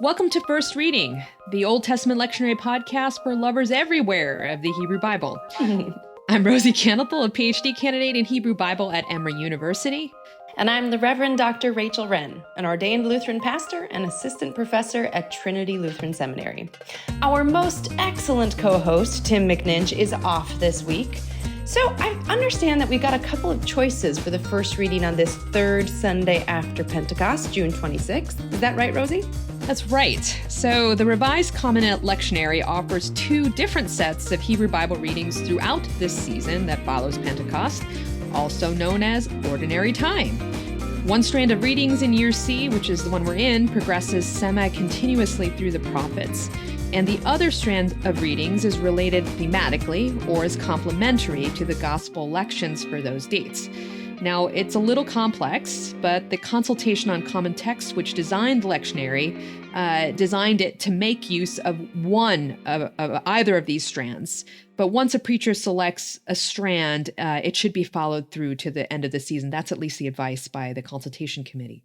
Welcome to First Reading, the Old Testament lectionary podcast for lovers everywhere of the Hebrew Bible. I'm Rosy, a PhD candidate in Hebrew Bible at Emory University. And I'm the Reverend Dr. Rachel Wren, an ordained Lutheran pastor and assistant professor at Trinity Lutheran Seminary. Our most excellent co-host, Tim McNinch, is off this week. So I understand that we've got a couple of choices for the first reading on this third Sunday after Pentecost, June 26th. Is that right, Rosy? That's right. So the Revised Common Lectionary offers two different sets of Hebrew Bible readings throughout this season that follows Pentecost, also known as Ordinary Time. One strand of readings in Year C, which is the one we're in, progresses semi-continuously through the prophets. And the other strand of readings is related thematically or is complementary to the gospel lections for those dates. Now, it's a little complex, but the Consultation on Common Texts, which designed the lectionary, designed it to make use of one of either of these strands. But once a preacher selects a strand, it should be followed through to the end of the season. That's at least the advice by the Consultation Committee.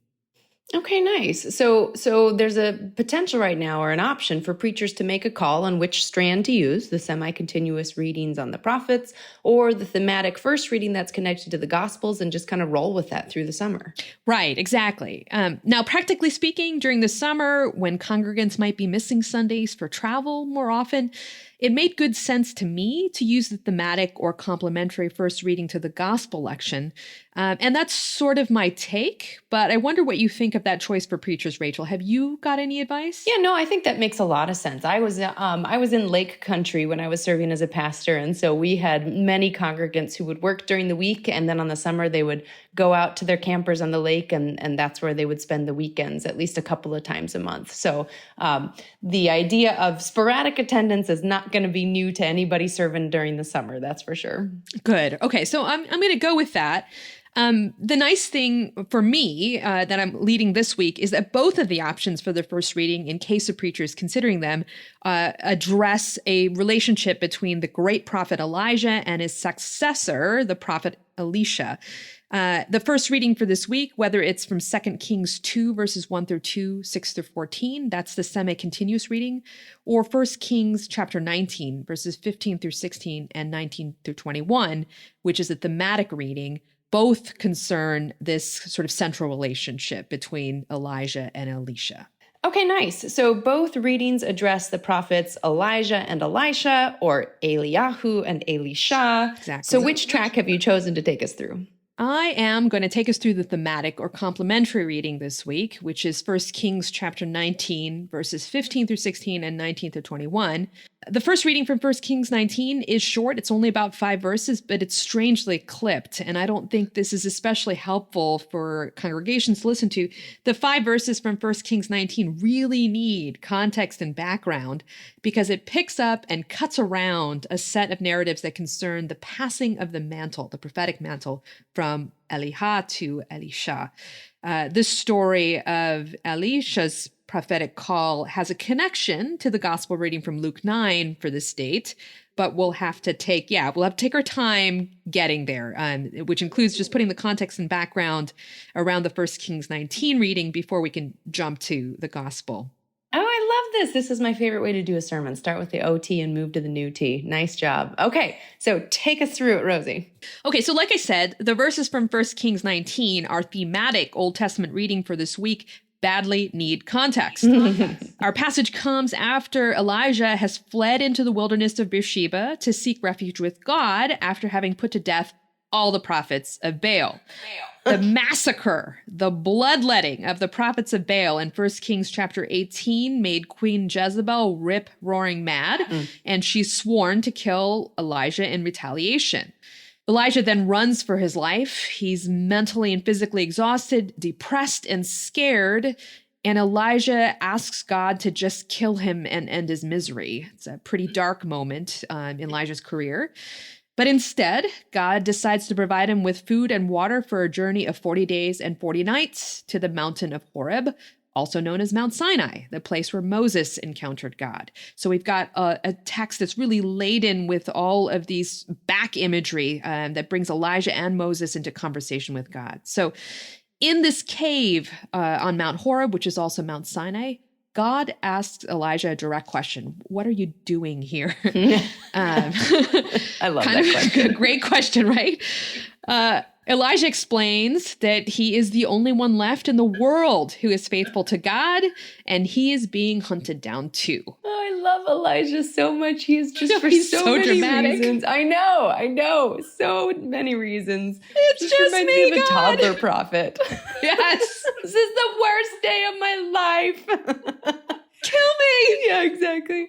Okay, nice. So there's a potential right now or an option for preachers to make a call on which strand to use, the semi-continuous readings on the prophets or the thematic first reading that's connected to the Gospels, and just kind of roll with that through the summer. Right, exactly. Now, practically speaking, during the summer, when congregants might be missing Sundays for travel more often, it made good sense to me to use the thematic or complementary first reading to the gospel lection. And that's sort of my take, but I wonder what you think of that choice for preachers, Rachel. Have you got any advice? Yeah, no, I think that makes a lot of sense. I was in Lake Country when I was serving as a pastor, and so we had many congregants who would work during the week, and then on the summer they would go out to their campers on the lake, and that's where they would spend the weekends, at least a couple of times a month. So the idea of sporadic attendance is not going to be new to anybody serving during the summer, that's for sure. Good. Okay, so I'm going to go with that. The nice thing for me that I'm leading this week is that both of the options for the first reading, in case of preachers considering them, address a relationship between the great prophet Elijah and his successor, the prophet Elisha. The first reading for this week, whether it's from 2 Kings 2, verses 1 through 2, 6 through 14, that's the semi-continuous reading, or 1 Kings chapter 19, verses 15 through 16 and 19 through 21, which is a thematic reading, both concern this sort of central relationship between Elijah and Elisha. Okay, nice. So both readings address the prophets Elijah and Elisha, or Eliyahu and Elisha. Exactly. So which track have you chosen to take us through? I am going to take us through the thematic or complementary reading this week, which is 1 Kings chapter 19, verses 15 through 16 and 19 through 21. The first reading from 1 Kings 19 is short. It's only about 5 verses, but it's strangely clipped. And I don't think this is especially helpful for congregations to listen to. The 5 verses from 1 Kings 19 really need context and background because it picks up and cuts around a set of narratives that concern the passing of the mantle, the prophetic mantle, from Eliha to Elisha. This story of Elisha's prophetic call has a connection to the gospel reading from Luke 9 for this date, but we'll have to take our time getting there, which includes just putting the context and background around the 1 Kings 19 reading before we can jump to the gospel. Oh, I love this. This is my favorite way to do a sermon. Start with the OT and move to the new T. Nice job. Okay, so take us through it, Rosie. Okay, so like I said, the verses from 1 Kings 19 are thematic Old Testament reading for this week, badly need context. Our passage comes after Elijah has fled into the wilderness of Beersheba to seek refuge with God after having put to death all the prophets of Baal. The massacre, the bloodletting of the prophets of Baal in 1 Kings chapter 18 made Queen Jezebel rip-roaring mad, and she's sworn to kill Elijah in retaliation. Elijah then runs for his life. He's mentally and physically exhausted, depressed, and scared. And Elijah asks God to just kill him and end his misery. It's a pretty dark moment in Elijah's career. But instead, God decides to provide him with food and water for a journey of 40 days and 40 nights to the mountain of Horeb, also known as Mount Sinai, the place where Moses encountered God. So we've got a text that's really laden with all of these back imagery that brings Elijah and Moses into conversation with God. So in this cave on Mount Horeb, which is also Mount Sinai, God asks Elijah a direct question. What are you doing here? I love kind that of question. A great question, right? Elijah explains that he is the only one left in the world who is faithful to God, and he is being hunted down too. Oh, I love Elijah so much. He is just for He's so so many dramatic. reasons. I know. So many reasons. It's just just reminds me, me of a God. toddler prophet. Yes. This is the worst day of my life. Kill me. Yeah, exactly.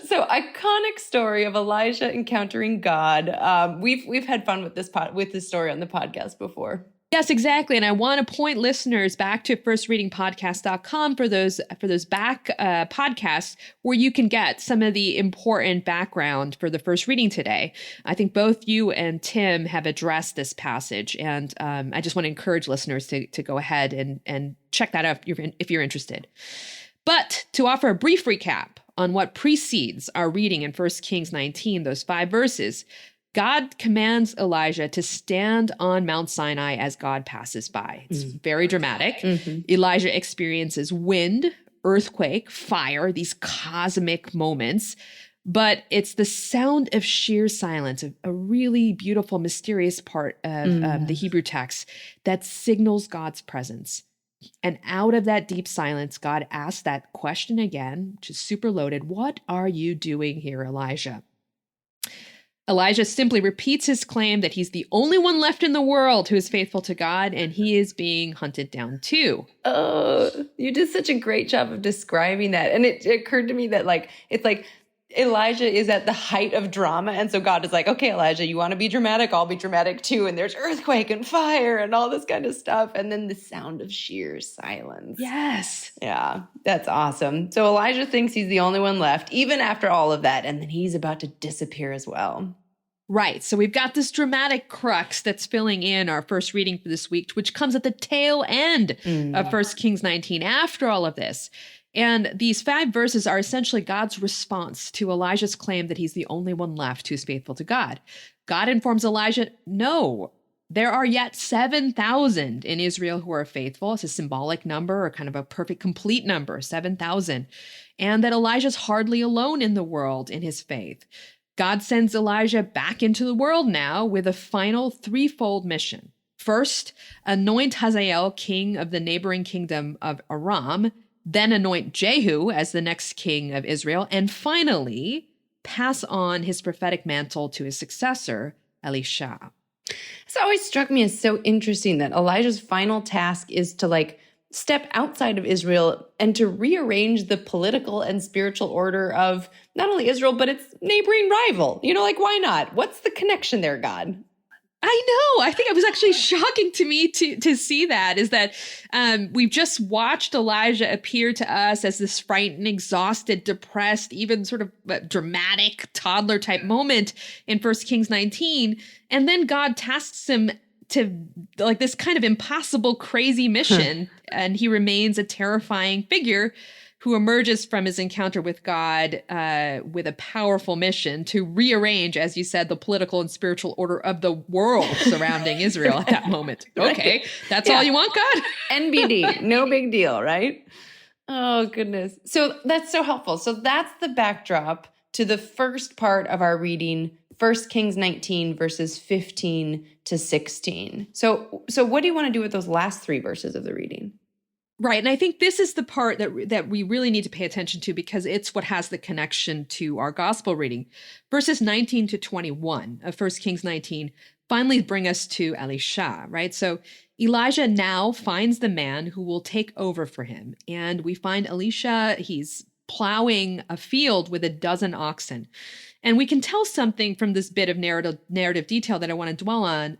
So iconic story of Elijah encountering God. We've had fun with this story on the podcast before. Yes, exactly. And I want to point listeners back to firstreadingpodcast.com for those back podcasts where you can get some of the important background for the first reading today. I think both you and Tim have addressed this passage, and I just want to encourage listeners to go ahead and check that out if you're interested. But to offer a brief recap on what precedes our reading in 1 Kings 19, those 5 verses, God commands Elijah to stand on Mount Sinai as God passes by. It's very dramatic. Mm-hmm. Elijah experiences wind, earthquake, fire, these cosmic moments. But it's the sound of sheer silence, a really beautiful, mysterious part of the Hebrew text that signals God's presence. And out of that deep silence, God asks that question again, which is super loaded. What are you doing here, Elijah? Elijah simply repeats his claim that he's the only one left in the world who is faithful to God, and he is being hunted down too. Oh, you did such a great job of describing that. And it occurred to me that it's like Elijah is at the height of drama. And so God is like, okay, Elijah, you want to be dramatic? I'll be dramatic too. And there's earthquake and fire and all this kind of stuff. And then the sound of sheer silence. Yes. Yeah, that's awesome. So Elijah thinks he's the only one left, even after all of that. And then he's about to disappear as well. Right. So we've got this dramatic crux that's filling in our first reading for this week, which comes at the tail end of 1 Kings 19 after all of this. And these 5 verses are essentially God's response to Elijah's claim that he's the only one left who's faithful to God. God informs Elijah, no, there are yet 7,000 in Israel who are faithful. It's a symbolic number or kind of a perfect, complete number, 7,000. And that Elijah's hardly alone in the world in his faith. God sends Elijah back into the world now with a final 3-fold mission. First, anoint Hazael king of the neighboring kingdom of Aram, then anoint Jehu as the next king of Israel, and finally, pass on his prophetic mantle to his successor, Elisha. It's always struck me as so interesting that Elijah's final task is to step outside of Israel and to rearrange the political and spiritual order of not only Israel, but its neighboring rival. Why not? What's the connection there, God? I know. I think it was actually shocking to me to see that, is that we've just watched Elijah appear to us as this frightened, exhausted, depressed, even sort of dramatic toddler type moment in 1 Kings 19. And then God tasks him to this kind of impossible, crazy mission. And he remains a terrifying figure who emerges from his encounter with God with a powerful mission to rearrange, as you said, the political and spiritual order of the world surrounding Israel at that moment. Okay, that's all you want, God? NBD, no big deal, right? Oh, goodness. So that's so helpful. So that's the backdrop to the first part of our reading, 1 Kings 19, verses 15 to 16. So what do you want to do with those last 3 verses of the reading? Right. And I think this is the part that we really need to pay attention to, because it's what has the connection to our gospel reading. Verses 19 to 21 of 1 Kings 19 finally bring us to Elisha, right? So Elijah now finds the man who will take over for him. And we find Elisha, he's plowing a field with 12 oxen. And we can tell something from this bit of narrative detail that I want to dwell on.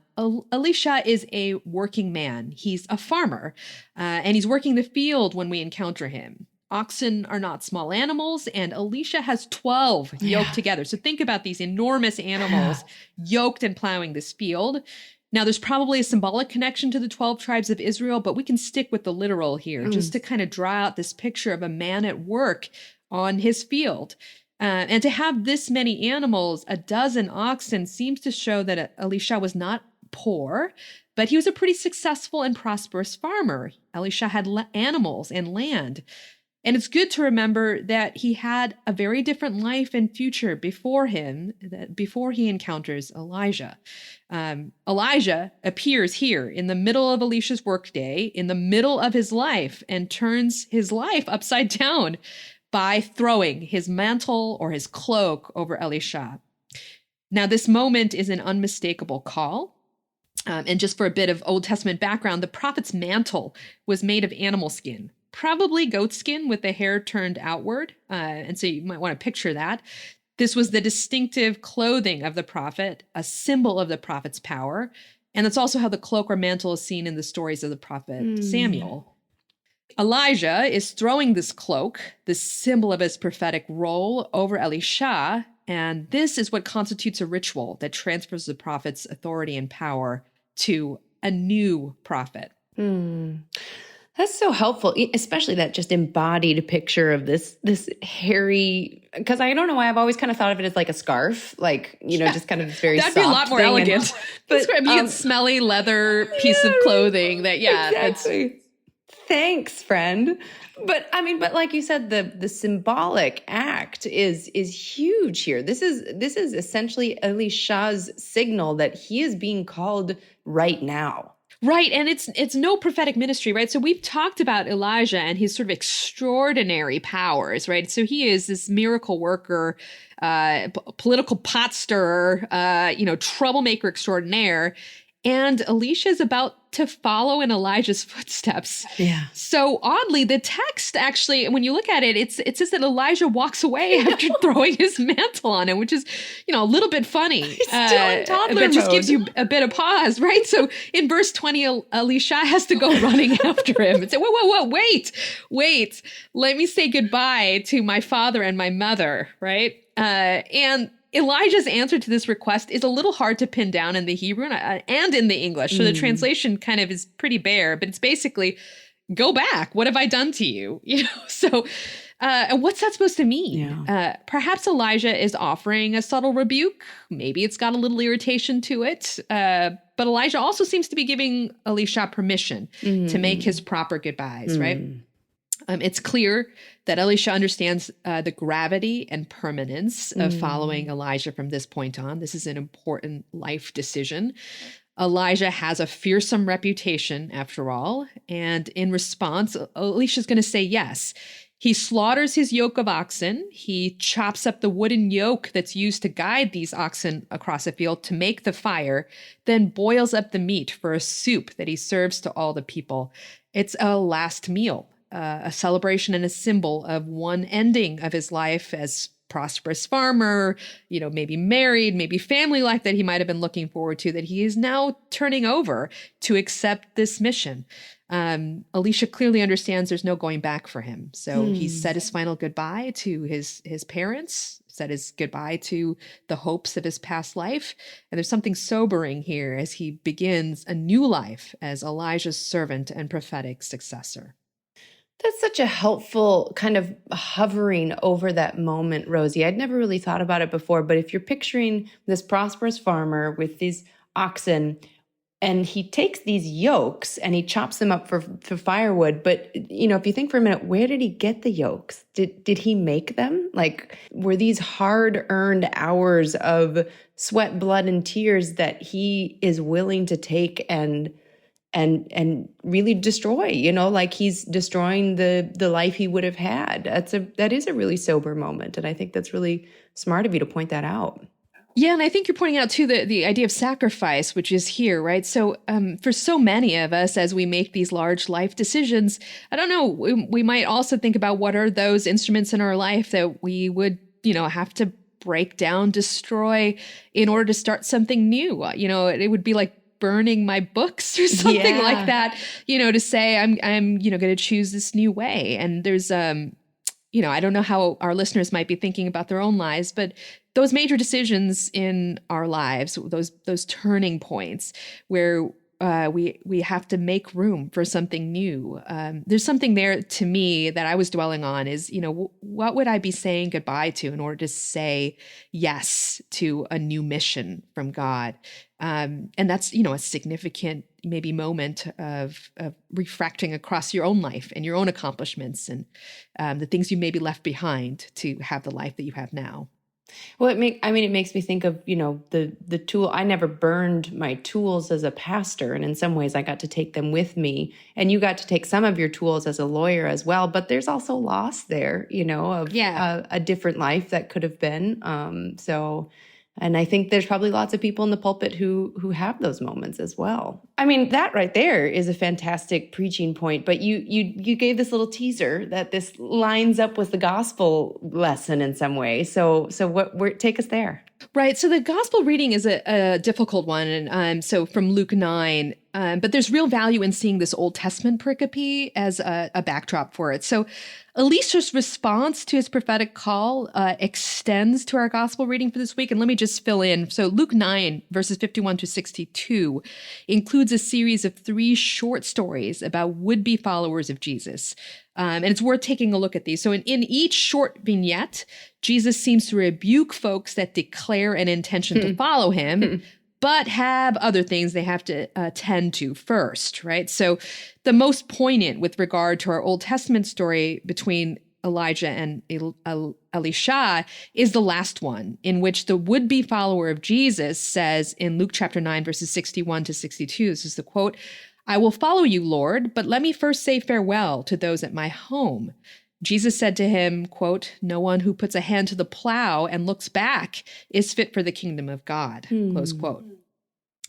Elisha is a working man. He's a farmer, and he's working the field when we encounter him. Oxen are not small animals, and Elisha has 12 yoked together. So think about these enormous animals yoked and plowing this field. Now, there's probably a symbolic connection to the 12 tribes of Israel, but we can stick with the literal here just to kind of draw out this picture of a man at work on his field. And to have this many animals, 12 oxen, seems to show that Elisha was not poor, but he was a pretty successful and prosperous farmer. Elisha had animals and land. And it's good to remember that he had a very different life and future before he encounters Elijah. Elijah appears here in the middle of Elisha's workday, in the middle of his life, and turns his life upside down by throwing his mantle or his cloak over Elisha. Now, this moment is an unmistakable call. And just for a bit of Old Testament background, the prophet's mantle was made of animal skin, probably goat skin with the hair turned outward. And so you might want to picture that. This was the distinctive clothing of the prophet, a symbol of the prophet's power. And that's also how the cloak or mantle is seen in the stories of the prophet Samuel. Elijah is throwing this cloak, this symbol of his prophetic role, over Elisha. And this is what constitutes a ritual that transfers the prophet's authority and power to a new prophet. That's so helpful, especially that just embodied picture of this hairy, because I don't know why I've always kind of thought of it as like a scarf, like, just kind of very That'd be a lot more elegant. But a smelly leather piece of clothing that, exactly. Thanks, friend. But like you said, the symbolic act is huge here. This is essentially Elisha's signal that he is being called right now. Right. And it's no prophetic ministry, right? So we've talked about Elijah and his sort of extraordinary powers, right? So he is this miracle worker, political pot stirrer, troublemaker extraordinaire. And Elisha is about to follow in Elijah's footsteps. Yeah. So oddly, the text actually, when you look at it, it says that Elijah walks away after throwing his mantle on him, which is, a little bit funny. He's still in toddler but just mode. gives you a bit of pause, right? So in verse 20, Elisha has to go running after him and say, whoa, wait, let me say goodbye to my father and my mother, right? And Elijah's answer to this request is a little hard to pin down in the Hebrew and in the English. So the translation kind of is pretty bare, but it's basically, go back. What have I done to you? So and what's that supposed to mean? Yeah. Perhaps Elijah is offering a subtle rebuke. Maybe it's got a little irritation to it. But Elijah also seems to be giving Elisha permission to make his proper goodbyes, right? It's clear that Elisha understands the gravity and permanence of following Elijah from this point on. This is an important life decision. Elijah has a fearsome reputation, after all, and in response, Elisha's going to say yes. He slaughters his yoke of oxen. He chops up the wooden yoke that's used to guide these oxen across a field to make the fire, then boils up the meat for a soup that he serves to all the people. It's a last meal. A celebration and a symbol of one ending of his life as prosperous farmer, maybe married, maybe family life that he might have been looking forward to, that he is now turning over to accept this mission. Elisha clearly understands there's no going back for him. So he said his final goodbye to his parents, said his goodbye to the hopes of his past life. And there's something sobering here as he begins a new life as Elijah's servant and prophetic successor. That's such a helpful kind of hovering over that moment, Rosy. I'd never really thought about it before, but if you're picturing this prosperous farmer with these oxen, and he takes these yokes and he chops them up for firewood. But, if you think for a minute, where did he get the yokes? Did he make them? Like, were these hard-earned hours of sweat, blood, and tears that he is willing to take and really destroy, like he's destroying the life he would have had. That is a really sober moment. And I think that's really smart of you to point that out. Yeah. And I think you're pointing out too, the idea of sacrifice, which is here, right? So for so many of us, as we make these large life decisions, I don't know, we might also think about what are those instruments in our life that we would, have to break down, destroy in order to start something new. It would be like burning my books or something like that, to say I'm going to choose this new way. And there's, I don't know how our listeners might be thinking about their own lives, but those major decisions in our lives, those turning points where we have to make room for something new. There's something there to me that I was dwelling on is, what would I be saying goodbye to in order to say yes to a new mission from God? And that's, a significant maybe moment of refracting across your own life and your own accomplishments and the things you maybe left behind to have the life that you have now. Well, it makes me think of, the tool. I never burned my tools as a pastor. And in some ways I got to take them with me, and you got to take some of your tools as a lawyer as well. But there's also loss there, of a different life that could have been. And I think there's probably lots of people in the pulpit who have those moments as well. I mean, that right there is a fantastic preaching point. But you gave this little teaser that this lines up with the gospel lesson in some way. So take us there. Right. So the gospel reading is a difficult one. And so from Luke 9, but there's real value in seeing this Old Testament pericope as a backdrop for it. So Elisha's response to his prophetic call extends to our gospel reading for this week. And let me just fill in. So Luke 9, verses 51 to 62 includes a series of 3 short stories about would-be followers of Jesus. And it's worth taking a look at these. So in each short vignette, Jesus seems to rebuke folks that declare an intention to follow him, but have other things they have to tend to first, right? So the most poignant with regard to our Old Testament story between Elijah and Elisha is the last one, in which the would-be follower of Jesus says in Luke chapter 9, verses 61 to 62, this is the quote, "I will follow you, Lord, but let me first say farewell to those at my home." Jesus said to him, quote, "No one who puts a hand to the plow and looks back is fit for the kingdom of God," close quote.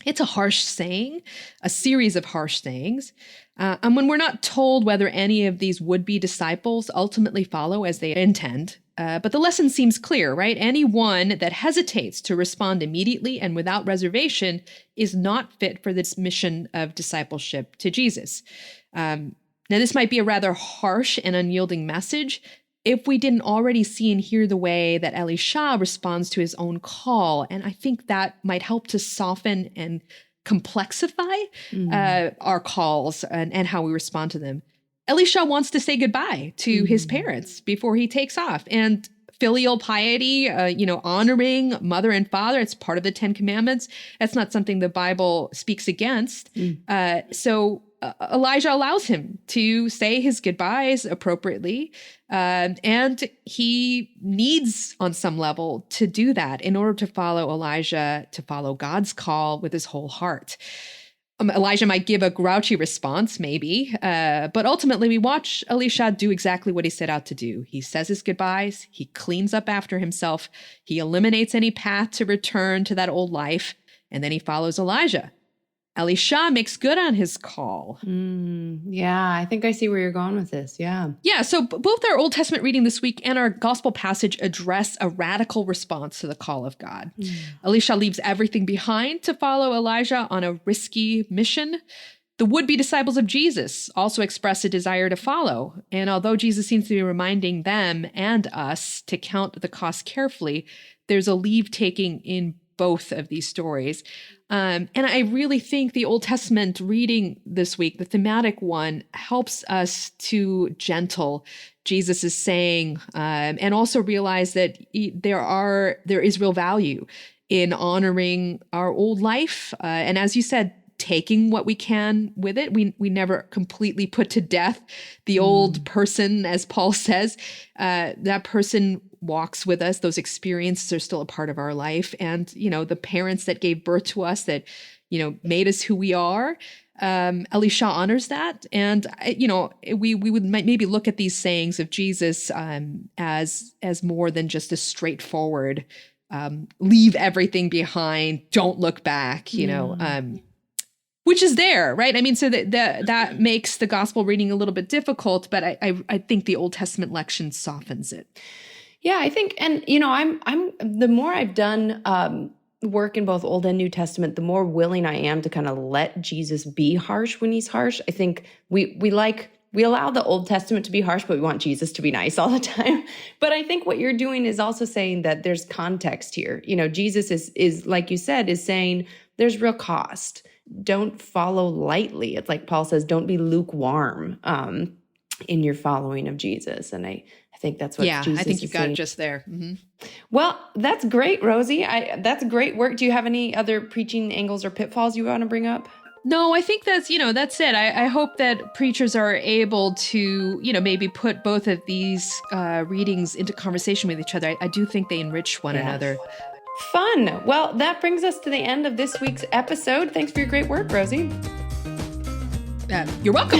It's a harsh saying, a series of harsh sayings. And when we're not told whether any of these would-be disciples ultimately follow as they intend, but the lesson seems clear, right? Anyone that hesitates to respond immediately and without reservation is not fit for this mission of discipleship to Jesus. Now, this might be a rather harsh and unyielding message if we didn't already see and hear the way that Elisha responds to his own call. And I think that might help to soften and complexify our calls and how we respond to them. Elisha wants to say goodbye to his parents before he takes off. And filial piety, honoring mother and father, it's part of the 10 Commandments. That's not something the Bible speaks against. So Elijah allows him to say his goodbyes appropriately. And he needs, on some level, to do that in order to follow Elijah, to follow God's call with his whole heart. Elijah might give a grouchy response, maybe, but ultimately we watch Elisha do exactly what he set out to do. He says his goodbyes, he cleans up after himself, he eliminates any path to return to that old life, and then he follows Elijah. Elisha makes good on his call. Yeah, I think I see where you're going with this. Yeah. Yeah, so both our Old Testament reading this week and our gospel passage address a radical response to the call of God. Elisha leaves everything behind to follow Elijah on a risky mission. The would-be disciples of Jesus also express a desire to follow. And although Jesus seems to be reminding them and us to count the cost carefully, there's a leave-taking in both of these stories. And I really think the Old Testament reading this week, the thematic one, helps us to gentle Jesus' saying, and also realize that there is real value in honoring our old life. And as you said, taking what we can with it. We never completely put to death the old person, as Paul says. That person walks with us. Those experiences are still a part of our life. And, the parents that gave birth to us, that, made us who we are, Elisha honors that. And, we would maybe look at these sayings of Jesus as more than just a straightforward, leave everything behind, don't look back, which is there, right? I mean, so that makes the gospel reading a little bit difficult, but I think the Old Testament lection softens it. Yeah, I think, and I'm the more I've done work in both Old and New Testament, the more willing I am to kind of let Jesus be harsh when he's harsh. I think we allow the Old Testament to be harsh, but we want Jesus to be nice all the time. But I think what you're doing is also saying that there's context here. Jesus is like you said, is saying there's real cost. Don't follow lightly. It's like Paul says, don't be lukewarm. in your following of Jesus. And I think that's what Jesus I think you've is got saying. it just there. Mm-hmm. Well, that's great, Rosie. That's great work. Do you have any other preaching angles or pitfalls you want to bring up? No, I think that's it. I hope that preachers are able to, maybe put both of these readings into conversation with each other. I do think they enrich one another. Fun. Well, that brings us to the end of this week's episode. Thanks for your great work, Rosie. You're welcome.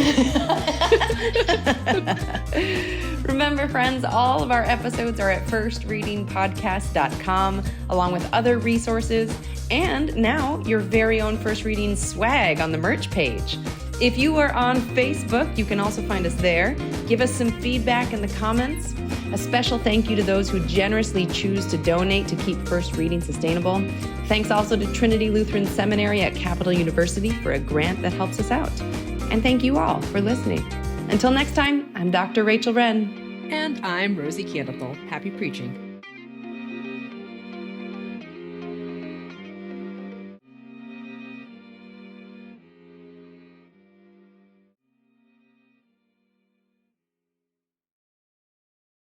Remember, friends, all of our episodes are at firstreadingpodcast.com, along with other resources, and now your very own First Reading swag on the merch page. If you are on Facebook, you can also find us there. Give us some feedback in the comments. A special thank you to those who generously choose to donate to keep First Reading sustainable. Thanks also to Trinity Lutheran Seminary at Capital University for a grant that helps us out. And thank you all for listening. Until next time, I'm Dr. Rachel Wren. And I'm Rosy Candlethal. Happy preaching.